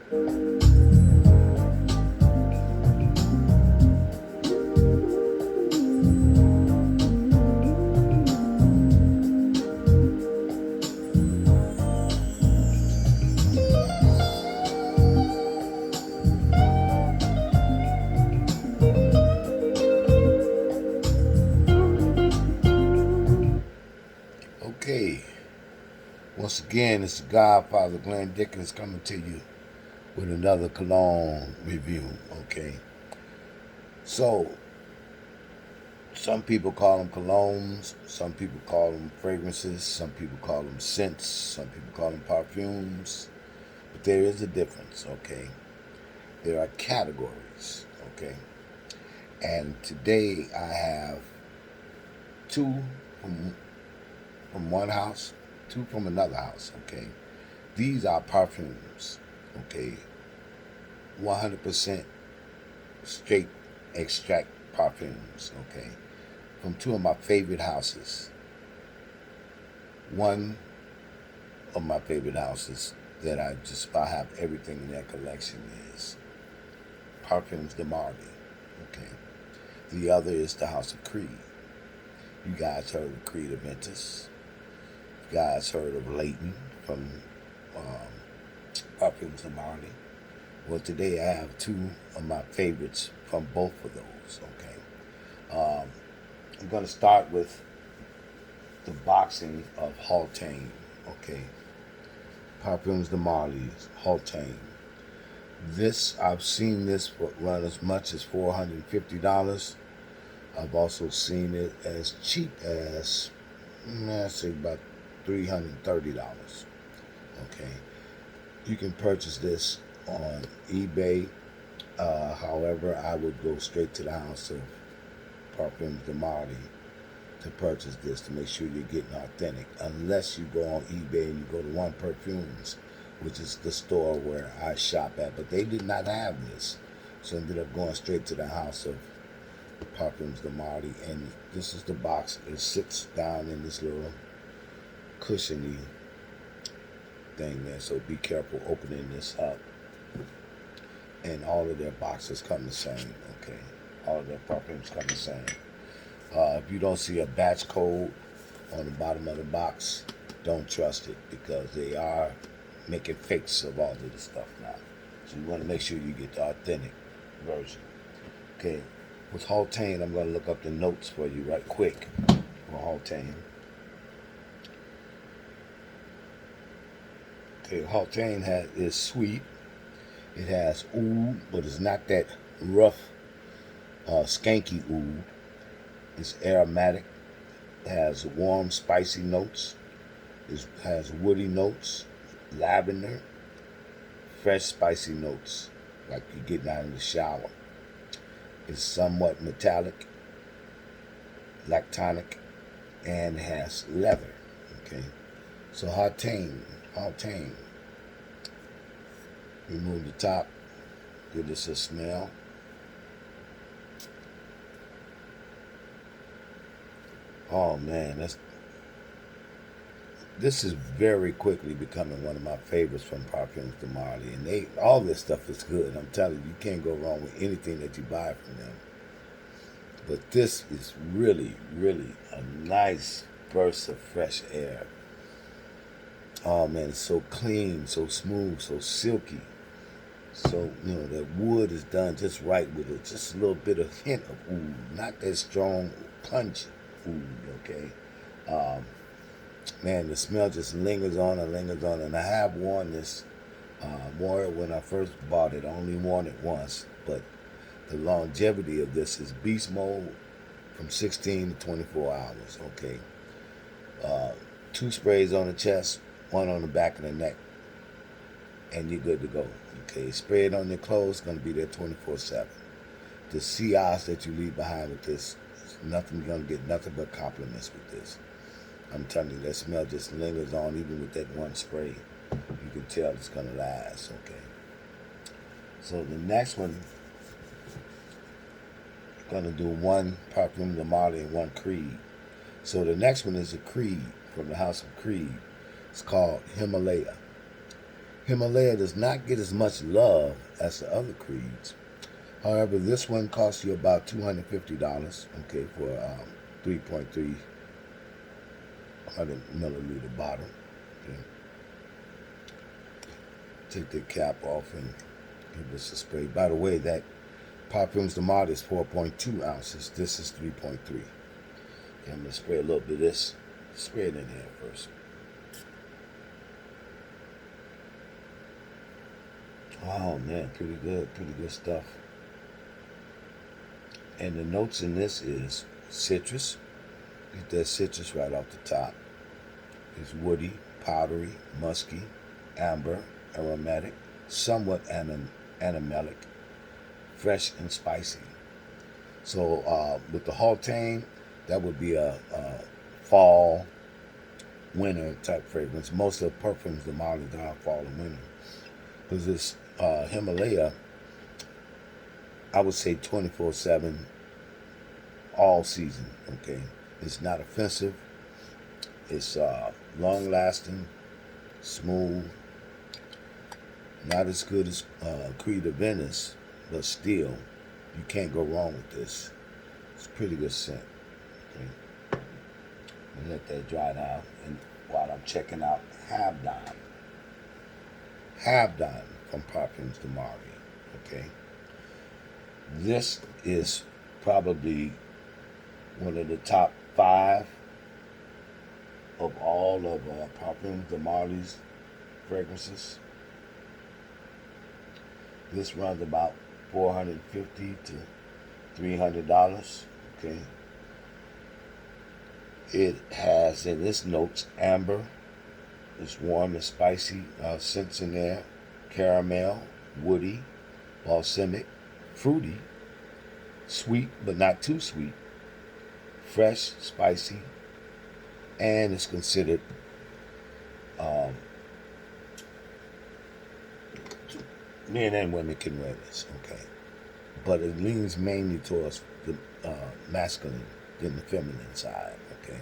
Okay, once again, it's the Godfather Glenn Dickens coming to you with another cologne review. Okay, so some people call them colognes, some people call them fragrances, some people call them scents, some people call them parfums, but there is a difference. Okay, there are categories. Okay, and today I have two from one house, two from another house. Okay, these are parfums. Okay, 100% straight extract parfums. Okay, from two of my favorite houses. One of my favorite houses that I just about have everything in their collection is Parfums DeMarly. Okay, the other is the House of Creed. You guys heard of Creed Aventus. You guys heard of Leighton from Parfums DeMarly. Well, today I have two of my favorites from both of those. Okay, I'm going to start with the boxing of Haltane. Okay, Parfums DeMarly's Haltane. This I've seen this run as much as $450. I've also seen it as cheap as I say about $330. Okay, you can purchase this on eBay. However, I would go straight to the house of Parfums DeMarly to purchase this to make sure you're getting authentic. Unless you go on eBay and you go to One Perfumes, which is the store where I shop at, but they did not have this, so I ended up going straight to the house of Parfums DeMarly, and this is the box. It sits down in this little cushiony thing there, so be careful opening this up. And all of their boxes come the same. Okay, all of their parfums come the same. If you don't see a batch code on the bottom of the box, don't trust it, because they are making fakes of all of this stuff now. So you want to make sure you get the authentic version. Okay, with Haltane, I'm going to look up the notes for you right quick for Haltane. Okay, Haltane is sweet. It has oud, but it's not that rough, skanky oud. It's aromatic. It has warm, spicy notes. It has woody notes, lavender, fresh, spicy notes, like you're getting out of the shower. It's somewhat metallic, lactonic, and has leather. Okay, so Haltane. Remove the top. Give this a smell. Oh man, this is very quickly becoming one of my favorites from Parfums DeMarly, and all this stuff is good. I'm telling you, you can't go wrong with anything that you buy from them. But this is really, really a nice burst of fresh air. Oh man, it's so clean, so smooth, so silky. So, that wood is done just right with it. Just a little bit of hint of oud, not that strong punch oud, okay? Man, the smell just lingers on and lingers on. And I have worn this, wore it when I first bought it. I only worn it once. But the longevity of this is beast mode from 16 to 24 hours, okay? 2 sprays on the chest, 1 on the back of the neck, and you're good to go. Okay, spray it on your clothes, going to be there 24/7. The CIs that you leave behind with this, nothing, you're going to get nothing but compliments with this. I'm telling you, that smell just lingers on even with that one spray. You can tell it's going to last, okay? So the next one, going to do one Parfums DeMarly and one Creed. So the next one is a Creed from the House of Creed. It's called Himalaya. Himalaya does not get as much love as the other creeds. However, this one costs you about $250, okay, for 3.3 100 milliliter bottle. Okay. Take the cap off and give us a spray. By the way, that Parfums DeMarly is 4.2 ounces. This is 3.3. Okay, I'm going to spray a little bit of this. Spray it in there first. Oh man, pretty good stuff. And the notes in this is citrus. Get that citrus right off the top. It's woody, powdery, musky, amber, aromatic, somewhat animalic, fresh and spicy. So with the Haltane, that would be a fall, winter type fragrance. Most of the perfumes, the Marley, are fall and winter. Because this Himalaya, I would say 24/7, all season. Okay, it's not offensive. It's long lasting, smooth, not as good as Creed of Venice, but still, you can't go wrong with this. It's a pretty good scent. Okay, and let that dry down. And while I'm checking out Habdan from Parfums DeMarly. Okay, this is probably one of the top 5 of all of Parfums DeMarly's fragrances. This runs about $450 to $300. Okay, it has in its notes amber. It's warm and spicy scents in there. Caramel, woody, balsamic, fruity, sweet but not too sweet, fresh, spicy, and it's considered men and women can wear this, okay? But it leans mainly towards the masculine than the feminine side, okay?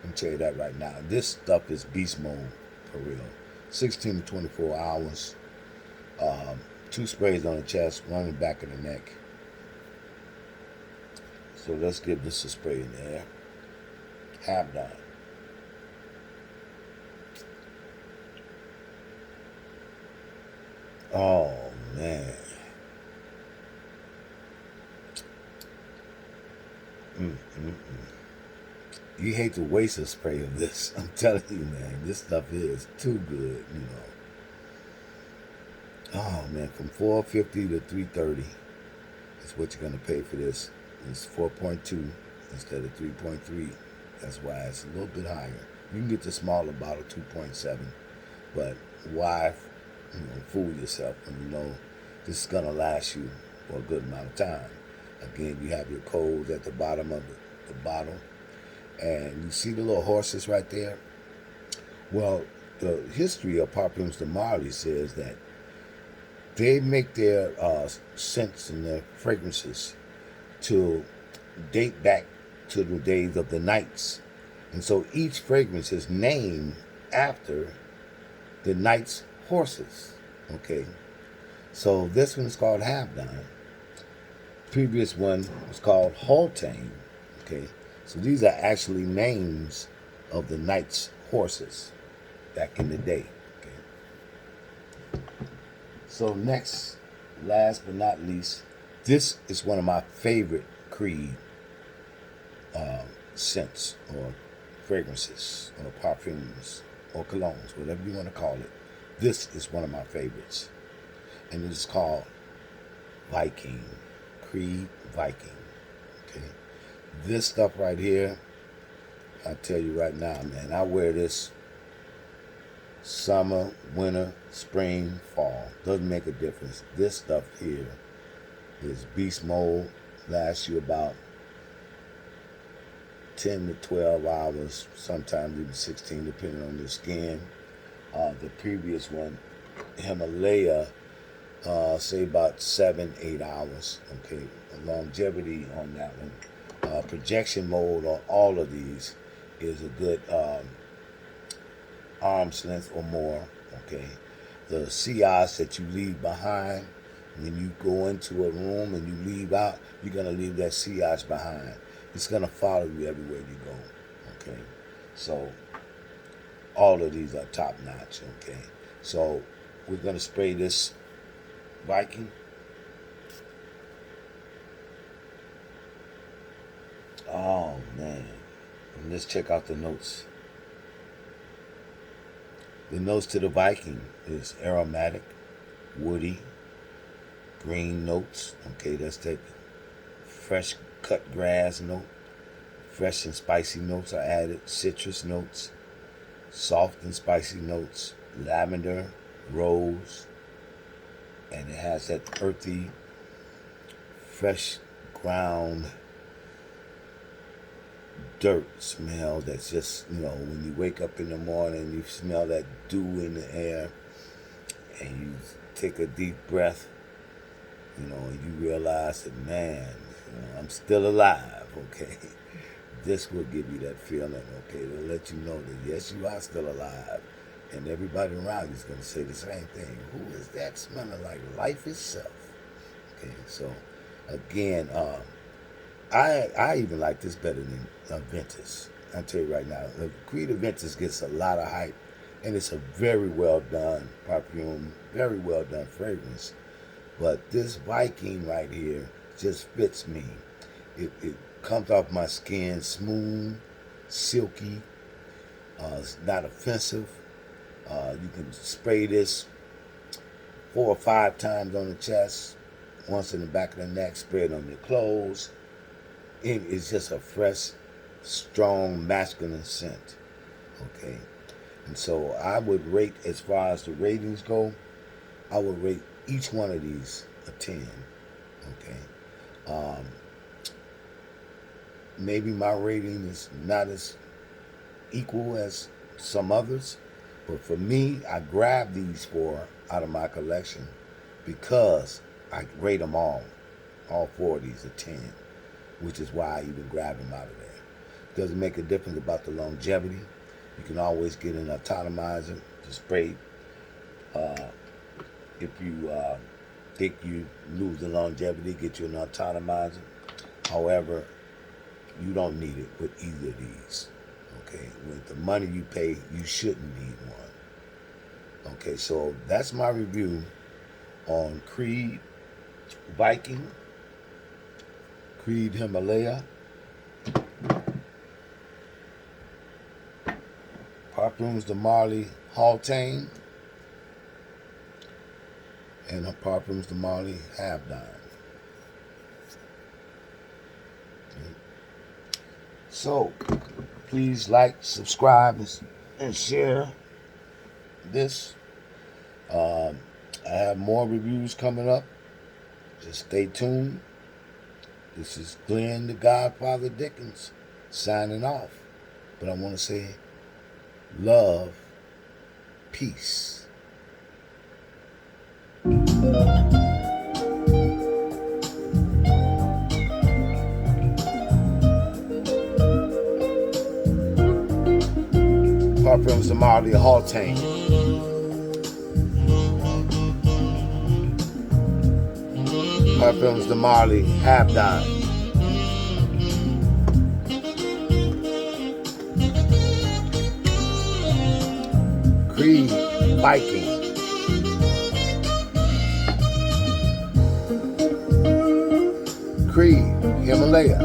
Let me tell you that right now. This stuff is beast mode for real. 16 to 24 hours. 2 sprays on the chest, 1 in the back of the neck. So let's give this a spray in there. Habdan. Oh man. You hate to waste a spray of this. I'm telling you, man. This stuff is too good, you know. Oh man, from $450 to $330 is what you're gonna pay for this. It's 4.2 instead of 3.3. That's why it's a little bit higher. You can get the smaller bottle, 2.7, but why, fool yourself when you know this is gonna last you for a good amount of time. Again, you have your codes at the bottom of the bottle, and you see the little horses right there. Well, the history of Parfums DeMarly says that they make their scents and their fragrances to date back to the days of the knights. And so each fragrance is named after the knights' horses. Okay. So this one is called Habdan. Previous one was called Haltane. Okay. So these are actually names of the knights' horses back in the day. Okay. So next, last but not least, this is one of my favorite Creed scents or fragrances or perfumes or colognes, whatever you want to call it. This is one of my favorites. And it is called Viking. Creed Viking. Okay. This stuff right here, I tell you right now, man, I wear this summer, winter, spring, fall. Doesn't make a difference. This stuff here is beast mode. Lasts you about 10 to 12 hours, sometimes even 16, depending on your skin. The previous one, Himalaya, say about 7, 8 hours. Okay, longevity on that one. Projection mode on all of these is a good arm's length or more. Okay, the sillage that you leave behind. When you go into a room and you leave out, you're gonna leave that sillage behind. It's gonna follow you everywhere you go. Okay, so all of these are top notch. Okay, so we're gonna spray this Viking. Oh man, and let's check out the notes. The notes to the Viking is aromatic, woody, green notes. Okay, that's that fresh cut grass note. Fresh and spicy notes are added. Citrus notes, soft and spicy notes, lavender, rose, and it has that earthy, fresh ground dirt smell that's just, when you wake up in the morning, you smell that dew in the air, and you take a deep breath, and you realize that, man, I'm still alive, okay? This will give you that feeling, okay? It'll let you know that, yes, you are still alive. And everybody around you is going to say the same thing. Who is that smelling like life itself? Okay, so, again, I even like this better than Ventus. I'll tell you right now, the Creed Ventus gets a lot of hype, and it's a very well done perfume, very well done fragrance. But this Viking right here just fits me. It comes off my skin smooth, silky. It's not offensive. You can spray this 4 or 5 times on the chest, once in the back of the neck, spray it on your clothes. It is just a fresh, strong, masculine scent. Okay. And so I would rate, as far as the ratings go, I would rate each one of these a 10. Okay. Maybe my rating is not as equal as some others, but for me, I grabbed these 4 out of my collection because I rate them all. All 4 of these are 10, which is why I even grabbed them out of there. Doesn't make a difference about the longevity. You can always get an atomizer to spray. If you think you lose the longevity, get you an atomizer. However, you don't need it with either of these. Okay, with the money you pay, you shouldn't need one. Okay, so that's my review on Creed Viking, Creed Himalaya, Parfums DeMarly Haltane, and Parfums DeMarly Habdan. Okay. So, please like, subscribe, and share this. I have more reviews coming up. Just stay tuned. This is Glenn the Godfather Dickens signing off. But I want to say love, peace. Parfums DeMarly Haltane. Parfums DeMarly Habdan. Creed Viking. Creed Himalaya.